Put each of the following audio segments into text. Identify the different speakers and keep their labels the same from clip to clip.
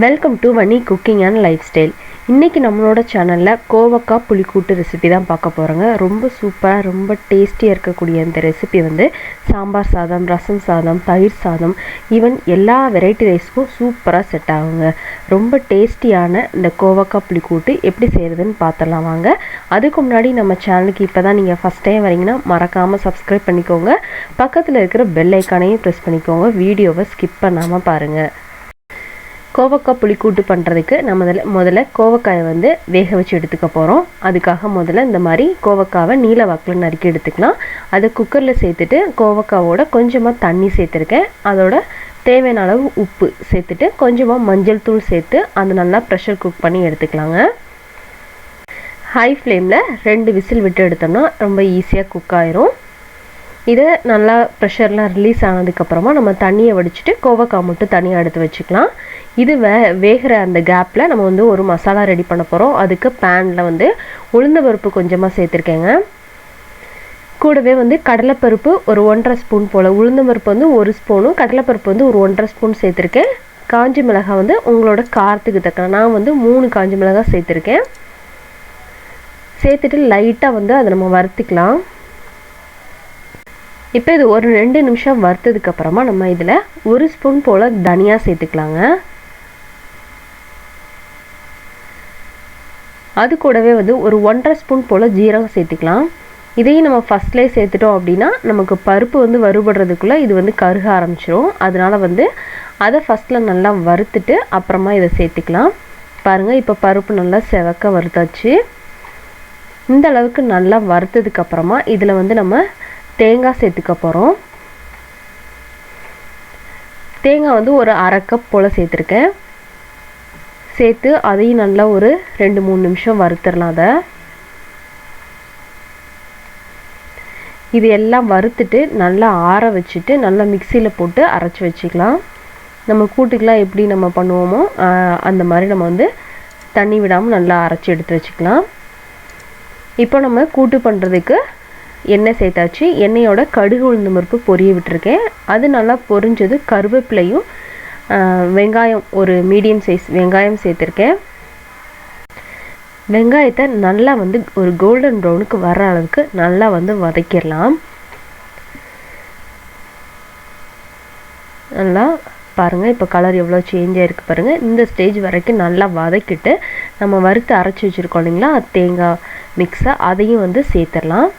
Speaker 1: Welcome to vanicooking&lifestyle. இன்னைக்கு நம்மளோட சேனல்ல kovakkaipulikoottu ரெசிபி தான் பார்க்க போறோங்க. ரொம்ப சூப்பரா ரொம்ப டேஸ்டியா இருக்கக்கூடிய இந்த ரெசிபி வந்து சாம்பார் சாதம், ரசம் சாதம், தயிர் சாதம், ஈவன் எல்லா வெரைட்டி ரைஸ்க்கும் சூப்பரா செட் ஆகுங்க. ரொம்ப டேஸ்டியான இந்த kovakkaipulikoottu எப்படி செய்யறதுன்னு பார்த்தலாம் வாங்க. அதுக்கு முன்னாடி நம்ம சேனலுக்கு இப்பதான் நீங்க ஃபர்ஸ்ட் டைம் வரீங்கன்னா மறக்காம Subscribe பண்ணிக்கோங்க. பக்கத்துல இருக்கிற பெல் ஐகானையும் பிரஸ் பண்ணிக்கோங்க. வீடியோவை ஸ்கிப் பண்ணாம பாருங்க. kovakkaipulikoottu பண்றதுக்கு நம்ம முதல்ல கோவக்காயை வந்து வேக வச்சு எடுத்துக்க போறோம். அதுக்காக முதல்ல இந்த மாதிரி கோவக்காவை நீல வாக்குல நறுக்கி எடுத்துக்கலாம். அதை குக்கர்ல சேர்த்துட்டு கோவக்காவோட கொஞ்சமா தண்ணி சேர்த்திருக்கேன். அதோட தேவையான அளவு உப்பு சேர்த்துட்டு கொஞ்சமா மஞ்சள் தூள் சேர்த்து அதை நல்லா பிரஷர் குக் பண்ணி எடுத்துக்கலாங்க. ஹை ஃப்ளேம்ல 2 விசில் விட்டு எடுத்தோம்னா ரொம்ப ஈஸியா குக் ஆயிரும். இதை நல்லா ப்ரெஷர்லாம் ரிலீஸ் ஆனதுக்கப்புறமா நம்ம தண்ணியை வடிச்சிட்டு கோவக்காய் மட்டும் தனியாக எடுத்து வச்சுக்கலாம். இது வேகிற அந்த கேப்பில் நம்ம வந்து ஒரு மசாலா ரெடி பண்ண போகிறோம். அதுக்கு பேனில் வந்து உளுந்தம்பருப்பு கொஞ்சமாக சேர்த்துருக்கேங்க. கூடவே வந்து கடலைப்பருப்பு ஒரு 1.5 ஸ்பூன் போல், உளுந்தம்பருப்பு வந்து 1 ஸ்பூனும் கடலைப்பருப்பு வந்து ஒரு 1.5 ஸ்பூன் சேர்த்துருக்கேன். காஞ்சி மிளகாய் வந்து உங்களோட காரத்துக்கு தக்க, நான் வந்து 3 காஞ்சி மிளகாய் சேர்த்துருக்கேன். சேர்த்துட்டு லைட்டாக வந்து அதை நம்ம வறுத்துக்கலாம். இப்போ இது ஒரு 2 நிமிஷம் வறுத்ததுக்கு அப்புறமா நம்ம இதில் 1 ஸ்பூன் போல் தனியா சேர்த்துக்கலாங்க. அது கூடவே வந்து ஒரு 1.5 ஸ்பூன் போல் ஜீரகம் சேர்த்துக்கலாம். இதையும் நம்ம ஃபர்ஸ்ட்லேயே சேர்த்துட்டோம் அப்படின்னா நமக்கு பருப்பு வந்து வறுபடுறதுக்குள்ளே இது வந்து கருக ஆரம்பிச்சிடும். அதனால வந்து அதை ஃபர்ஸ்ட்டில் நல்லா வறுத்துட்டு அப்புறமா இதை சேர்த்துக்கலாம். பாருங்கள், இப்போ பருப்பு நல்லா செவக்க வறுத்தாச்சு. இந்த அளவுக்கு நல்லா வறுத்ததுக்கு அப்புறமா இதில் வந்து நம்ம தேங்காய் சேர்த்துக்க போகிறோம். தேங்காய் வந்து ஒரு 1/2 கப் போல் சேர்த்துருக்கேன். சேர்த்து அதையும் நல்லா ஒரு 2-3 நிமிஷம் வறுத்துடலாம். அதை இது எல்லாம் வறுத்துட்டு நல்லா ஆற வச்சுட்டு நல்லா மிக்சியில் போட்டு அரைச்சி வச்சுக்கலாம். நம்ம கூட்டுக்கெலாம் எப்படி நம்ம பண்ணுவோமோ அந்த மாதிரி நம்ம வந்து தண்ணி விடாமல் நல்லா அரைச்சி எடுத்து வச்சுக்கலாம். இப்போ நம்ம கூட்டு பண்ணுறதுக்கு எண்ணெய் சேர்த்தாச்சு. எண்ணெயோட கடுகு உளுந்தம் பருப்பு பொரிய விட்டுருக்கேன். அது நல்லா பொரிஞ்சது கருவேப்பிலையும் வெங்காயம் ஒரு மீடியம் சைஸ் வெங்காயம் சேர்த்துருக்கேன். வெங்காயத்தை நல்லா வந்து ஒரு கோல்டன் ப்ரௌனுக்கு வர அளவுக்கு நல்லா வந்து வதக்கிடலாம். நல்லா பாருங்கள், இப்போ கலர் எவ்வளோ சேஞ்ச் ஆகிருக்கு பாருங்கள். இந்த ஸ்டேஜ் வரைக்கும் நல்லா வதக்கிட்டு நம்ம வறுத்து அரைச்சி வச்சுருக்கோம் இல்லைங்களா தேங்காய் மிக்ஸை, அதையும் வந்து சேர்த்துடலாம்.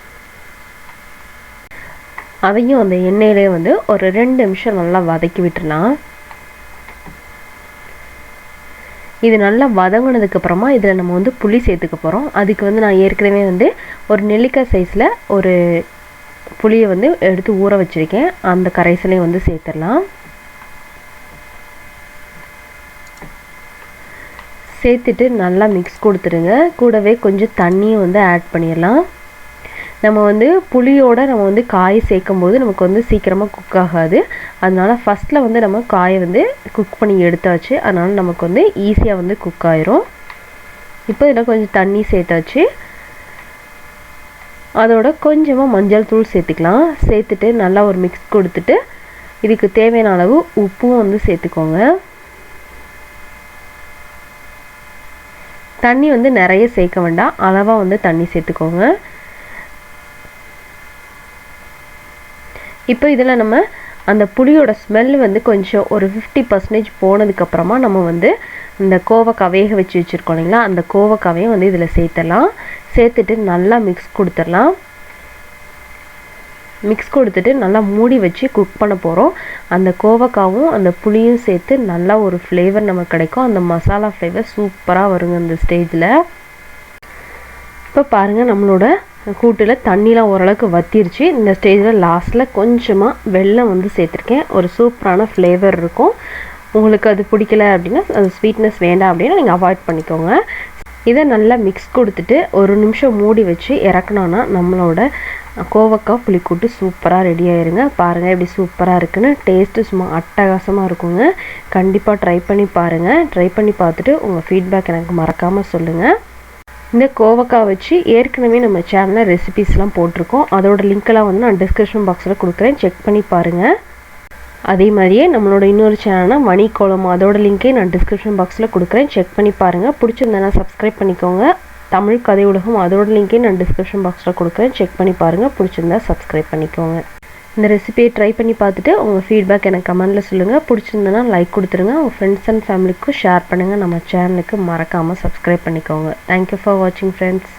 Speaker 1: அதையும் அந்த எண்ணெயிலே வந்து ஒரு 2 நிமிஷம் நல்லா வதக்கி விட்டுலாம். இது நல்லா வதங்கினதுக்கு அப்புறமா இதில் நம்ம வந்து புளி சேர்த்துக்க போகிறோம். அதுக்கு வந்து நான் ஏற்கனவே வந்து ஒரு நெல்லிக்காய் சைஸில் ஒரு புளியை வந்து எடுத்து ஊற வச்சுருக்கேன். அந்த கரைசலையும் வந்து சேர்த்துடலாம். சேர்த்துட்டு நல்லா மிக்ஸ் கொடுத்துருங்க. கூடவே கொஞ்சம் தண்ணியும் வந்து ஆட் பண்ணிடலாம். நம்ம வந்து புளியோட நம்ம வந்து காய் சேர்க்கும் போது நமக்கு வந்து சீக்கிரமாக குக் ஆகாது. அதனால ஃபஸ்ட்டில் வந்து நம்ம காயை வந்து குக் பண்ணி எடுத்தாச்சு. அதனால நமக்கு வந்து ஈஸியாக வந்து குக் ஆயிரும். இப்போ இதில் கொஞ்சம் தண்ணி சேர்த்தாச்சு. அதோட கொஞ்சமாக மஞ்சள் தூள் சேர்த்துக்கலாம். சேர்த்துட்டு நல்லா ஒரு மிக்ஸ் கொடுத்துட்டு இதுக்கு தேவையான அளவு உப்பும் வந்து சேர்த்துக்கோங்க. தண்ணி வந்து நிறைய சேர்க்க வேண்டாம், அளவாக வந்து தண்ணி சேர்த்துக்கோங்க. இப்போ இதில் நம்ம அந்த புளியோட ஸ்மெல் வந்து கொஞ்சம் ஒரு 50% போனதுக்கப்புறமா நம்ம வந்து இந்த கோவக்காய் வேக வச்சு வச்சுருக்கோம் இல்லைங்களா அந்த கோவக்காவையும் வந்து இதில் சேர்த்துடலாம். சேர்த்துட்டு நல்லா மிக்ஸ் கொடுத்துடலாம். மிக்ஸ் கொடுத்துட்டு நல்லா மூடி வச்சு குக் பண்ண போகிறோம். அந்த கோவக்காவும் அந்த புளியும் சேர்த்து நல்லா ஒரு ஃப்ளேவர் நமக்கு கிடைக்கும். அந்த மசாலா ஃப்ளேவர் சூப்பராக வருங்க இந்த ஸ்டேஜில். இப்போ பாருங்கள், நம்மளோட கூட்டில் தண்ணிலாம் ஓரளவுக்கு வத்திருச்சு. இந்த ஸ்டேஜில் லாஸ்ட்டில் கொஞ்சமாக வெல்லம் வந்து சேர்த்துருக்கேன். ஒரு சூப்பரான ஃப்ளேவர் இருக்கும். உங்களுக்கு அது பிடிக்கல அப்படின்னா, அது ஸ்வீட்னஸ் வேண்டாம் அப்படின்னா நீங்கள் அவாய்ட் பண்ணிக்கோங்க. இதை நல்லா மிக்ஸ் கொடுத்துட்டு ஒரு நிமிஷம் மூடி வச்சு இறக்கணுன்னா நம்மளோட கோவக்காய் புளிக்கூட்டு சூப்பராக ரெடி ஆயிருங்க. பாருங்கள் எப்படி சூப்பராக இருக்குன்னு. டேஸ்ட்டு சும்மா அட்டகாசமாக இருக்குங்க. கண்டிப்பாக ட்ரை பண்ணி பாருங்கள். ட்ரை பண்ணி பார்த்துட்டு உங்கள் ஃபீட்பேக் எனக்கு மறக்காமல் சொல்லுங்கள். இந்த கோவக்காய் வச்சு ஏற்கனவே நம்ம சேனலில் ரெசிபீஸ்லாம் போட்டிருக்கோம். அதோட லிங்க்கெல்லாம் வந்து நான் டிஸ்கிரிப்ஷன் பாக்ஸில் கொடுக்குறேன், செக் பண்ணி பாருங்கள். அதே மாதிரியே நம்மளோட இன்னொரு சேனல்னா மணிக்கோலம், அதோட லிங்க்கே நான் டிஸ்கிரிப்ஷன் பாக்ஸில் கொடுக்குறேன், செக் பண்ணி பாருங்கள். பிடிச்சிருந்தேன்னா சப்ஸ்கிரைப் பண்ணிக்கோங்க. தமிழ் கதை உலகம், அதோட லிங்க்கே நான் டிஸ்கிரிப்ஷன் பாக்ஸில் கொடுக்குறேன், செக் பண்ணி பாருங்கள். பிடிச்சிருந்தா சப்ஸ்கிரைப் பண்ணிக்கோங்க. இந்த ரெசிபியை ட்ரை பண்ணி பார்த்துட்டு உங்கள் ஃபீட்பேக் எனக்கு கமெண்ட்டில் சொல்லுங்கள். பிடிச்சிருந்தனா லைக் கொடுத்துருங்க. உங்கள் ஃப்ரெண்ட்ஸ் அண்ட் ஃபேமிலிக்கும் ஷேர் பண்ணுங்கள். நம்ம சேனலுக்கு மறக்காமல் சப்ஸ்கிரைப் பண்ணிக்கோங்க. தேங்க்யூ ஃபார் வாட்சிங் ஃப்ரெண்ட்ஸ்.